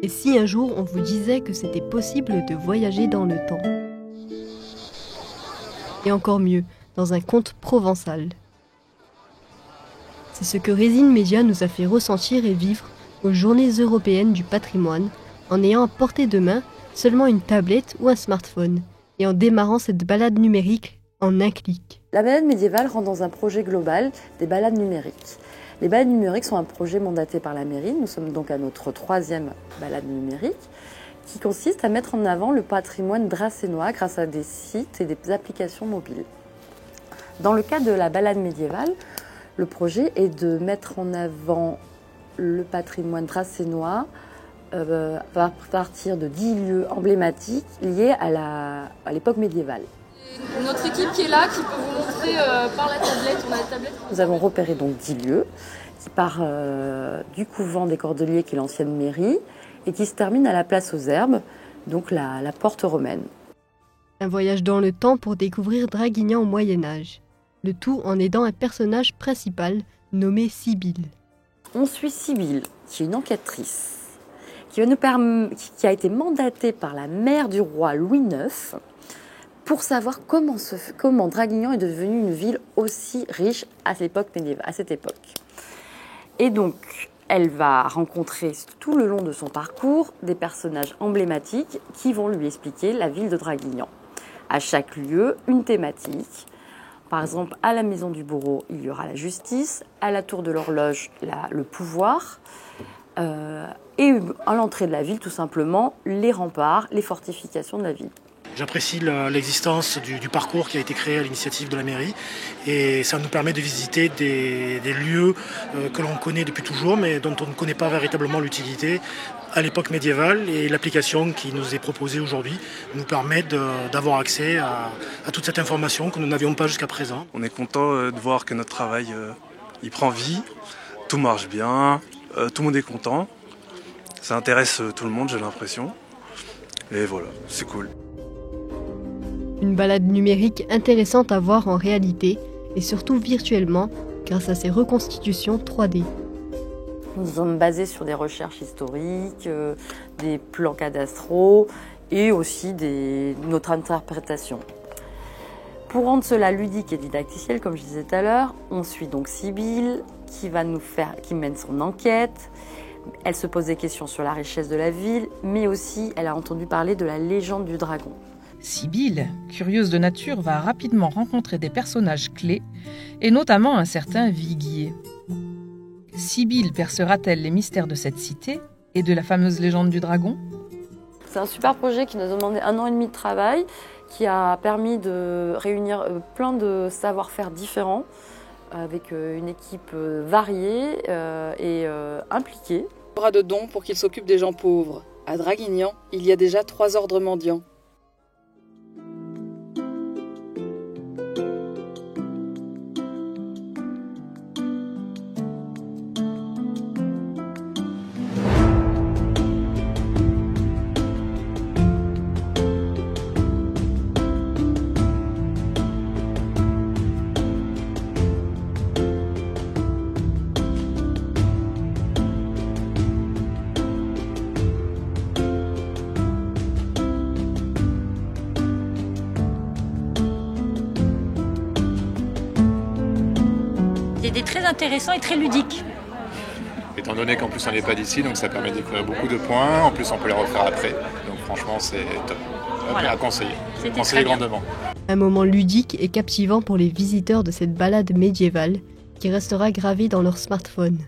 Et si un jour on vous disait que c'était possible de voyager dans le temps? Et encore mieux, dans un conte provençal. C'est ce que Résine Média nous a fait ressentir et vivre aux Journées européennes du patrimoine, en ayant à portée de main seulement une tablette ou un smartphone, et en démarrant cette balade numérique en un clic. La balade médiévale rentre dans un projet global des balades numériques. Les balades numériques sont un projet mandaté par la mairie. Nous sommes donc à notre 3e balade numérique qui consiste à mettre en avant le patrimoine dracénois grâce à des sites et des applications mobiles. Dans le cadre de la balade médiévale, le projet est de mettre en avant le patrimoine dracénois à partir de 10 lieux emblématiques liés à l'époque médiévale. Notre équipe qui est là, qui peut vous montrer par la tablette, on a la tablette. Nous avons repéré donc 10 lieux qui partent du couvent des Cordeliers, qui est l'ancienne mairie, et qui se termine à la place aux Herbes, donc la porte romaine. Un voyage dans le temps pour découvrir Draguignan au Moyen-Âge. Le tout en aidant un personnage principal nommé Sibylle. On suit Sibylle, qui est une enquêtrice, qui a été mandatée par la mère du roi Louis IX pour savoir comment Draguignan est devenu une ville aussi riche à cette époque. Et donc, elle va rencontrer tout le long de son parcours des personnages emblématiques qui vont lui expliquer la ville de Draguignan. À chaque lieu, une thématique. Par exemple, à la maison du bourreau, il y aura la justice, à la tour de l'horloge, le pouvoir, et à l'entrée de la ville, tout simplement, les remparts, les fortifications de la ville. J'apprécie l'existence du parcours qui a été créé à l'initiative de la mairie et ça nous permet de visiter des lieux que l'on connaît depuis toujours mais dont on ne connaît pas véritablement l'utilité à l'époque médiévale, et l'application qui nous est proposée aujourd'hui nous permet d'avoir accès à toute cette information que nous n'avions pas jusqu'à présent. On est content de voir que notre travail il prend vie, tout marche bien, tout le monde est content, ça intéresse tout le monde, j'ai l'impression, et voilà, c'est cool. Une balade numérique intéressante à voir en réalité et surtout virtuellement grâce à ses reconstitutions 3D. Nous sommes basés sur des recherches historiques, des plans cadastraux et aussi notre interprétation. Pour rendre cela ludique et didacticiel, comme je disais tout à l'heure, on suit donc Sibylle qui mène son enquête. Elle se pose des questions sur la richesse de la ville, mais aussi elle a entendu parler de la légende du dragon. Sibylle, curieuse de nature, va rapidement rencontrer des personnages clés, et notamment un certain Viguier. Sibylle percera-t-elle les mystères de cette cité et de la fameuse légende du dragon? C'est un super projet qui nous a demandé 1 an et demi de travail, qui a permis de réunir plein de savoir-faire différents, avec une équipe variée et impliquée. Il y aura de dons pour qu'ils s'occupent des gens pauvres. À Draguignan, il y a déjà 3 ordres mendiants. C'était très intéressant et très ludique. Étant donné qu'en plus on n'est pas d'ici, donc ça permet de découvrir beaucoup de points. En plus on peut les refaire après. Donc franchement c'est top. Voilà. À conseiller. C'était Conseiller très bien. grandement. Un moment ludique et captivant pour les visiteurs de cette balade médiévale qui restera gravé dans leur smartphone.